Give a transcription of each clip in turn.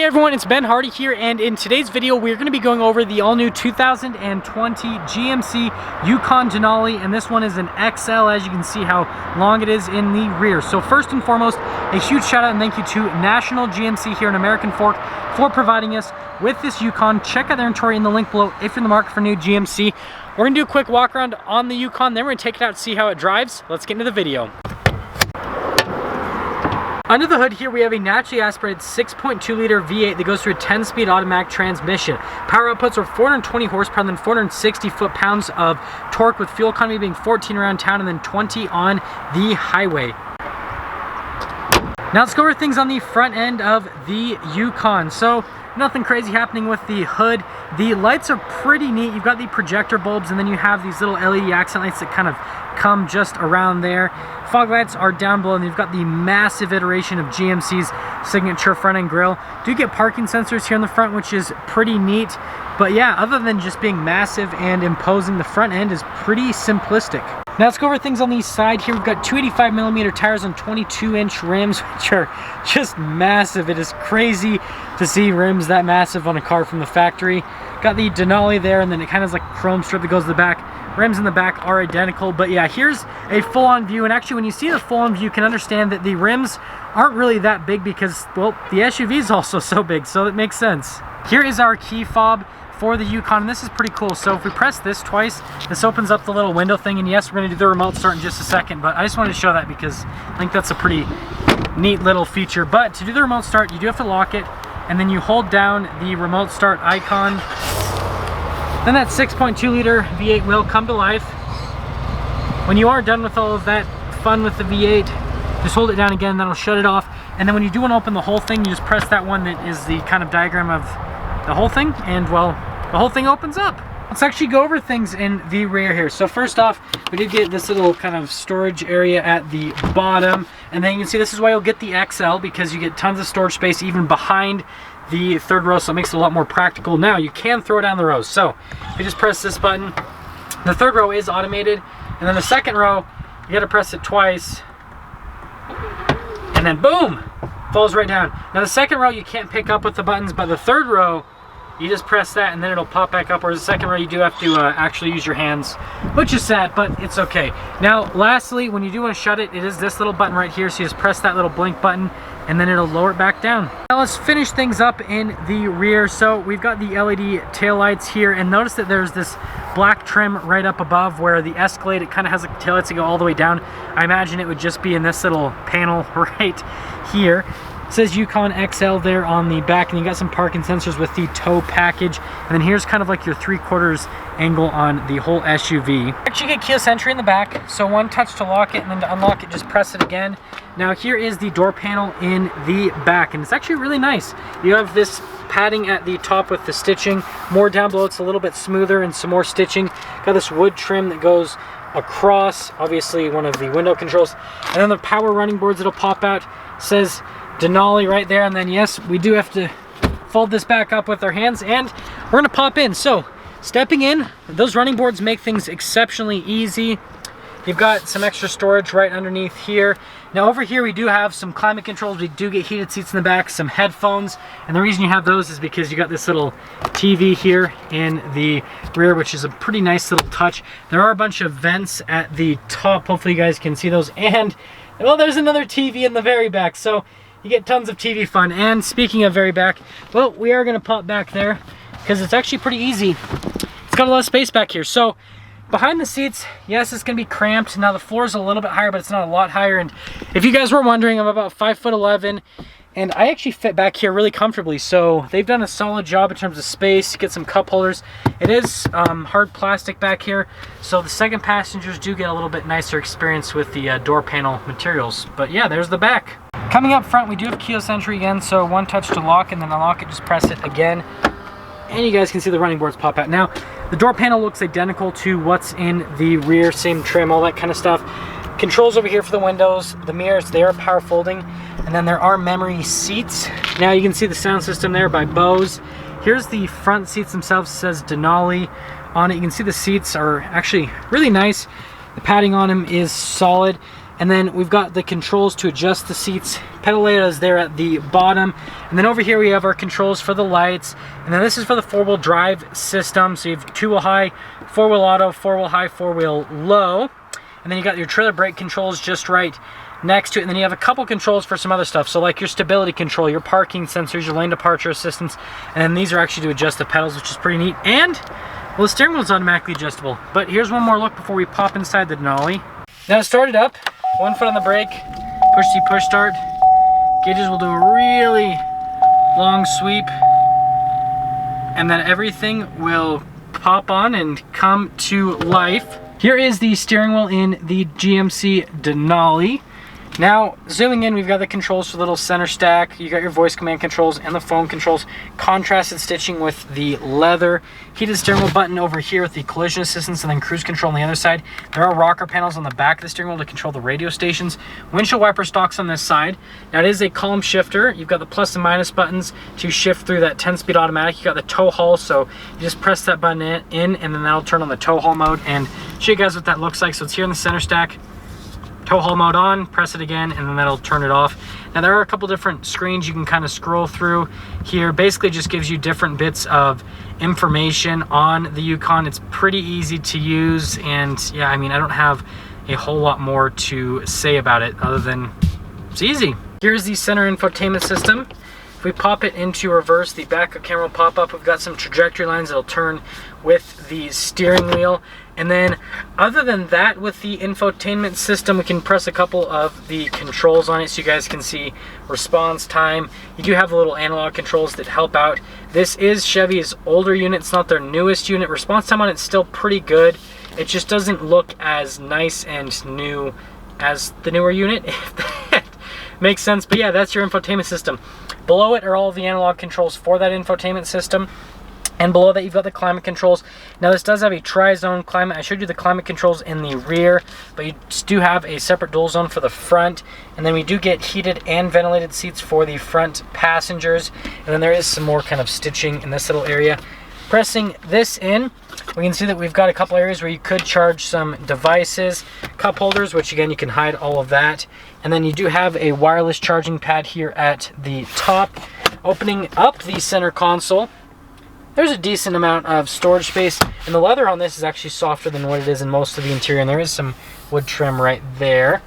everyone, it's Ben Hardy here, and in today's video we're going to be going over the all-new 2020 GMC Yukon Denali, and this one is an XL, as you can see how long it is in the rear. So first and foremost, a huge shout out and thank you to National GMC here in American Fork for providing us with this Yukon. Check out their inventory in the link below if you're in the market for new GMC. We're going to do a quick walk around on the Yukon, then we're going to take it out to see how it drives. Let's get into the video. Under the hood here we have a naturally aspirated 6.2 liter V8 that goes through a 10-speed automatic transmission. Power outputs are 420 horsepower and then 460 foot-pounds of torque, with fuel economy being 14 around town and then 20 on the highway. Now let's go over things on the front end of the Yukon. So nothing crazy happening with the hood. The lights are pretty neat. You've got the projector bulbs and then you have these little LED accent lights that kind of come just around there. Fog lights are down below, and you've got the massive iteration of GMC's signature front end grille. Do get parking sensors here in the front, which is pretty neat. But yeah, other than just being massive and imposing, the front end is pretty simplistic. Now let's go over things on the side here. We've got 285mm tires on 22-inch rims, which are just massive. It is crazy to see rims that massive on a car from the factory. Got the Denali there, and then it kind of is like a chrome strip that goes to the back. Rims in the back are identical, but yeah, here's a full-on view. And actually, when you see the full-on view, you can understand that the rims aren't really that big because, well, the SUV is also so big, so it makes sense. Here is our key fob for the Yukon, and this is pretty cool. So if we press this twice, this opens up the little window thing, and yes, we're going to do the remote start in just a second, but I just wanted to show that because I think that's a pretty neat little feature. But to do the remote start, you do have to lock it, and then you hold down the remote start icon. Then that 6.2 liter V8 will come to life. When you are done with all of that fun with the V8, just hold it down again, that'll shut it off. And then when you do want to open the whole thing, you just press that one that is the kind of diagram of the whole thing, and well, the whole thing opens up. Let's actually go over things in the rear here. So first off, we did get this little kind of storage area at the bottom, and then you can see this is why you'll get the XL, because you get tons of storage space even behind the third row, so it makes it a lot more practical. Now you can throw down the rows. So if you just press this button, the third row is automated, and then the second row, you gotta press it twice, and then boom, falls right down. Now the second row you can't pick up with the buttons, but the third row, you just press that and then it'll pop back up, whereas the second row you do have to actually use your hands, which is sad, but it's okay. Now lastly, when you do want to shut it, it is this little button right here, so you just press that little blink button and then it'll lower it back down. Now let's finish things up in the rear. So we've got the LED taillights here, and notice that there's this black trim right up above where the Escalade, it kind of has like taillights that go all the way down. I imagine it would just be in this little panel right here. It says Yukon XL there on the back, and you got some parking sensors with the tow package. And then here's kind of like your 3/4 angle on the whole SUV. Actually, you get keyless entry in the back, so one touch to lock it, and then to unlock it, just press it again. Now here is the door panel in the back, and it's actually really nice. You have this padding at the top with the stitching. More down below, it's a little bit smoother and some more stitching. Got this wood trim that goes across, obviously one of the window controls. And then the power running boards that'll pop out. It says Denali right there, and then yes, we do have to fold this back up with our hands, and we're gonna pop in. So stepping in, those running boards make things exceptionally easy. You've got some extra storage right underneath here. Now over here we do have some climate controls. We do get heated seats in the back, some headphones, and the reason you have those is because you got this little TV here in the rear, which is a pretty nice little touch. There are a bunch of vents at the top. Hopefully you guys can see those, and well, there's another TV in the very back, so you get tons of TV fun. And speaking of very back, well, we are gonna pop back there because it's actually pretty easy. It's got a lot of space back here. So behind the seats, yes, it's gonna be cramped. Now the floor is a little bit higher, but it's not a lot higher. And if you guys were wondering, I'm about 5'11", and I actually fit back here really comfortably. So they've done a solid job in terms of space. Get some cup holders. It is hard plastic back here, so the second passengers do get a little bit nicer experience with the door panel materials. But yeah, there's the back. Coming up front, we do have keyless entry again, so one touch to lock, and then unlock it, just press it again. And you guys can see the running boards pop out. Now, the door panel looks identical to what's in the rear, same trim, all that kind of stuff. Controls over here for the windows, the mirrors, they are power folding, and then there are memory seats. Now you can see the sound system there by Bose. Here's the front seats themselves. It says Denali on it. You can see the seats are actually really nice. The padding on them is solid. And then we've got the controls to adjust the seats. Pedal layout is there at the bottom. And then over here we have our controls for the lights. And then this is for the 4-wheel drive system. So you have 2-wheel high, 4-wheel auto, 4-wheel high, 4-wheel low. And then you got your trailer brake controls just right next to it. And then you have a couple controls for some other stuff. So like your stability control, your parking sensors, your lane departure assistance. And then these are actually to adjust the pedals, which is pretty neat. And, well, the steering wheel is automatically adjustable. But here's one more look before we pop inside the Denali. Now to start it up, 1 foot on the brake, push C, push start. Gauges will do a really long sweep. And then everything will pop on and come to life. Here is the steering wheel in the GMC Denali. Now, zooming in, we've got the controls for the little center stack. You got your voice command controls and the phone controls. Contrasted stitching with the leather. Heated steering wheel button over here with the collision assistance, and then cruise control on the other side. There are rocker panels on the back of the steering wheel to control the radio stations. Windshield wiper stalks on this side. Now, it is a column shifter. You've got the plus and minus buttons to shift through that 10-speed automatic. You got the tow haul, so you just press that button in, and then that'll turn on the tow haul mode and show you guys what that looks like. So it's here in the center stack. Tow haul mode on, press it again, and then that'll turn it off. Now there are a couple different screens you can kind of scroll through here. Basically just gives you different bits of information on the Yukon. It's pretty easy to use, and yeah, I mean, I don't have a whole lot more to say about it other than it's easy. Here's the center infotainment system. If we pop it into reverse, the backup camera will pop up. We've got some trajectory lines that'll turn with the steering wheel. And then other than that, with the infotainment system, we can press a couple of the controls on it so you guys can see response time. You do have the little analog controls that help out. This is Chevy's older unit. It's not their newest unit. Response time on it's still pretty good. It just doesn't look as nice and new as the newer unit, if that makes sense. But yeah, that's your infotainment system. Below it are all the analog controls for that infotainment system. And below that, you've got the climate controls. Now, this does have a tri-zone climate. I showed you the climate controls in the rear, but you do have a separate dual zone for the front. And then we do get heated and ventilated seats for the front passengers. And then there is some more kind of stitching in this little area. Pressing this in, we can see that we've got a couple areas where you could charge some devices. Cup holders, which again, you can hide all of that. And then you do have a wireless charging pad here at the top. Opening up the center console, there's a decent amount of storage space, and the leather on this is actually softer than what it is in most of the interior, and there is some wood trim right there.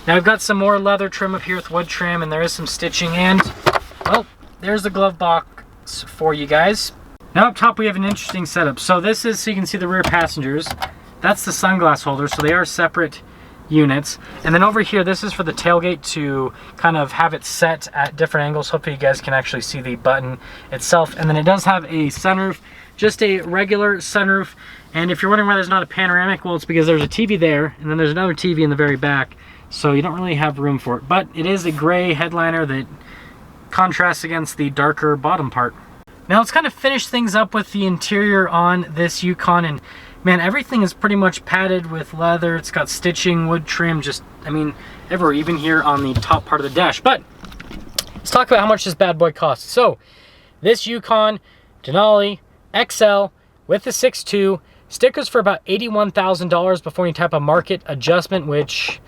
Now we've got some more leather trim up here with wood trim, and there is some stitching, and well, there's the glove box for you guys. Now up top we have an interesting setup. So this is so you can see the rear passengers. That's the sunglass holder, so they are separate units. And then over here, this is for the tailgate to kind of have it set at different angles. Hopefully you guys can actually see the button itself. And then it does have a sunroof, just a regular sunroof. And if you're wondering why there's not a panoramic, well, it's because there's a TV there, and then there's another TV in the very back. So you don't really have room for it. But it is a gray headliner that contrasts against the darker bottom part. Now let's kind of finish things up with the interior on this Yukon, and man, everything is pretty much padded with leather. It's got stitching, wood trim, just, I mean, everywhere, even here on the top part of the dash. But let's talk about how much this bad boy costs. So this Yukon Denali XL with the 6.2, stickers for about $81,000 before you type a market adjustment, which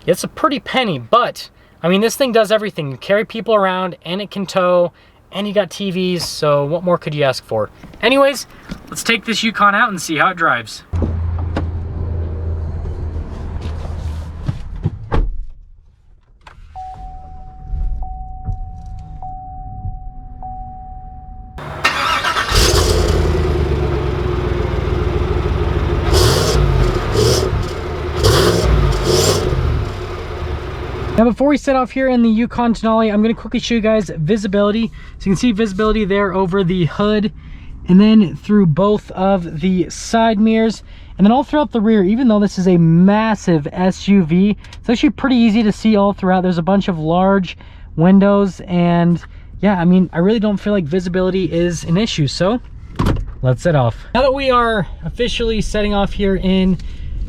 it's a pretty penny. But I mean, this thing does everything. You carry people around, and it can tow, and you got TVs, so what more could you ask for? Anyways, let's take this Yukon out and see how it drives. Now before we set off here in the Yukon Denali, I'm going to quickly show you guys visibility. So you can see visibility there over the hood, and then through both of the side mirrors, and then all throughout the rear. Even though this is a massive SUV, it's actually pretty easy to see all throughout. There's a bunch of large windows, and yeah, I mean, I really don't feel like visibility is an issue, so let's set off. Now that we are officially setting off here in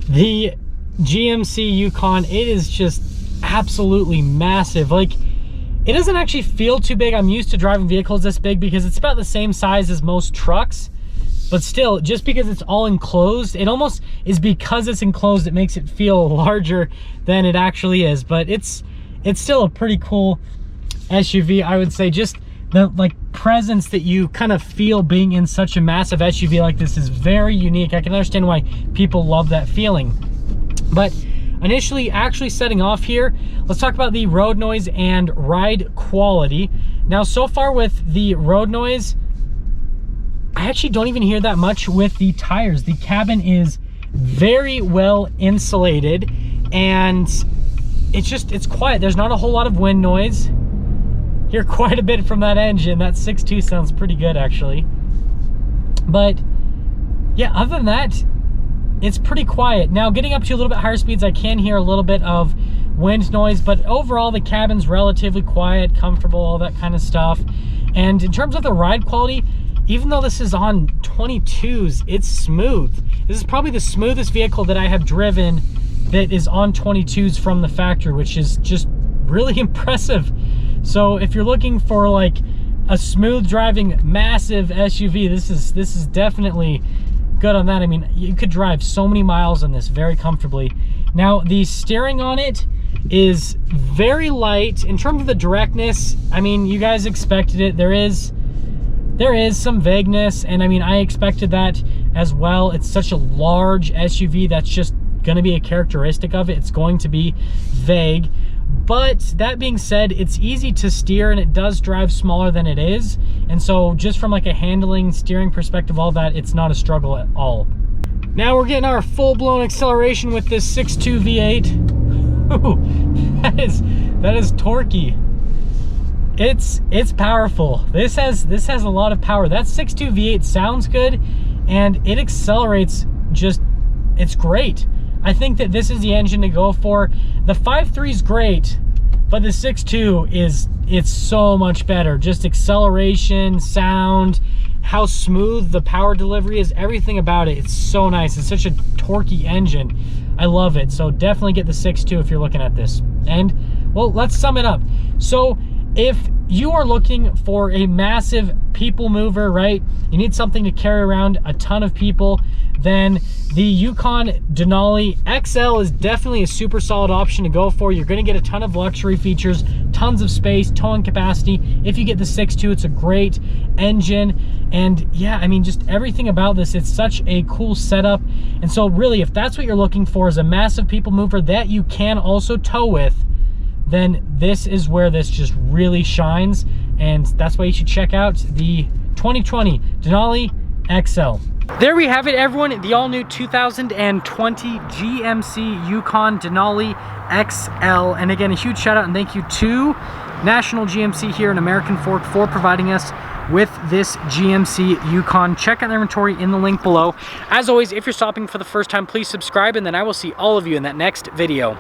the GMC Yukon, it is just absolutely massive. Like, it doesn't actually feel too big. I'm used to driving vehicles this big because it's about the same size as most trucks, but still, just because it's all enclosed, it almost is because it's enclosed, it makes it feel larger than it actually is. But it's still a pretty cool SUV, I would say. Just the like presence that you kind of feel being in such a massive SUV like this is very unique. I can understand why people love that feeling. But initially, actually setting off here, let's talk about the road noise and ride quality. Now, so far with the road noise, I actually don't even hear that much with the tires. The cabin is very well insulated, and it's quiet. There's not a whole lot of wind noise. Hear quite a bit from that engine. That 6.2 sounds pretty good, actually. But yeah, other than that, it's pretty quiet. Now, getting up to a little bit higher speeds, I can hear a little bit of wind noise, but overall the cabin's relatively quiet, comfortable, all that kind of stuff. And in terms of the ride quality, even though this is on 22s, it's smooth. This is probably the smoothest vehicle that I have driven that is on 22s from the factory, which is just really impressive. So if you're looking for like a smooth driving massive SUV, this is definitely good on that. I mean, you could drive so many miles on this very comfortably. Now, the steering on it is very light. In terms of the directness, I mean, you guys expected it. There is some vagueness, and I mean, I expected that as well. It's such a large SUV, that's just going to be a characteristic of it. It's going to be vague. But that being said, it's easy to steer, and it does drive smaller than it is. And so just from like a handling, steering perspective, all that, it's not a struggle at all. Now we're getting our full-blown acceleration with this 6.2 V8. Ooh, that is torquey. It's powerful. This has a lot of power. That 6.2 V8 sounds good, and it accelerates just, it's great. I think that this is the engine to go for. The 5.3 is great, but the 6.2 it's so much better. Just acceleration, sound, how smooth the power delivery is, everything about it. It's so nice. It's such a torquey engine. I love it. So definitely get the 6.2 if you're looking at this. And well, let's sum it up. So if you are looking for a massive people mover, right? You need something to carry around a ton of people, then the Yukon Denali XL is definitely a super solid option to go for. You're going to get a ton of luxury features, tons of space, towing capacity. If you get the 6.2, it's a great engine. And yeah, I mean, just everything about this, it's such a cool setup. And so really, if that's what you're looking for, is a massive people mover that you can also tow with, then this is where this just really shines. And that's why you should check out the 2020 Denali XL. There we have it, everyone. The all-new 2020 GMC Yukon Denali XL. And again, a huge shout out and thank you to National GMC here in American Fork for providing us with this GMC Yukon. Check out their inventory in the link below. As always, if you're stopping for the first time, please subscribe, and then I will see all of you in that next video.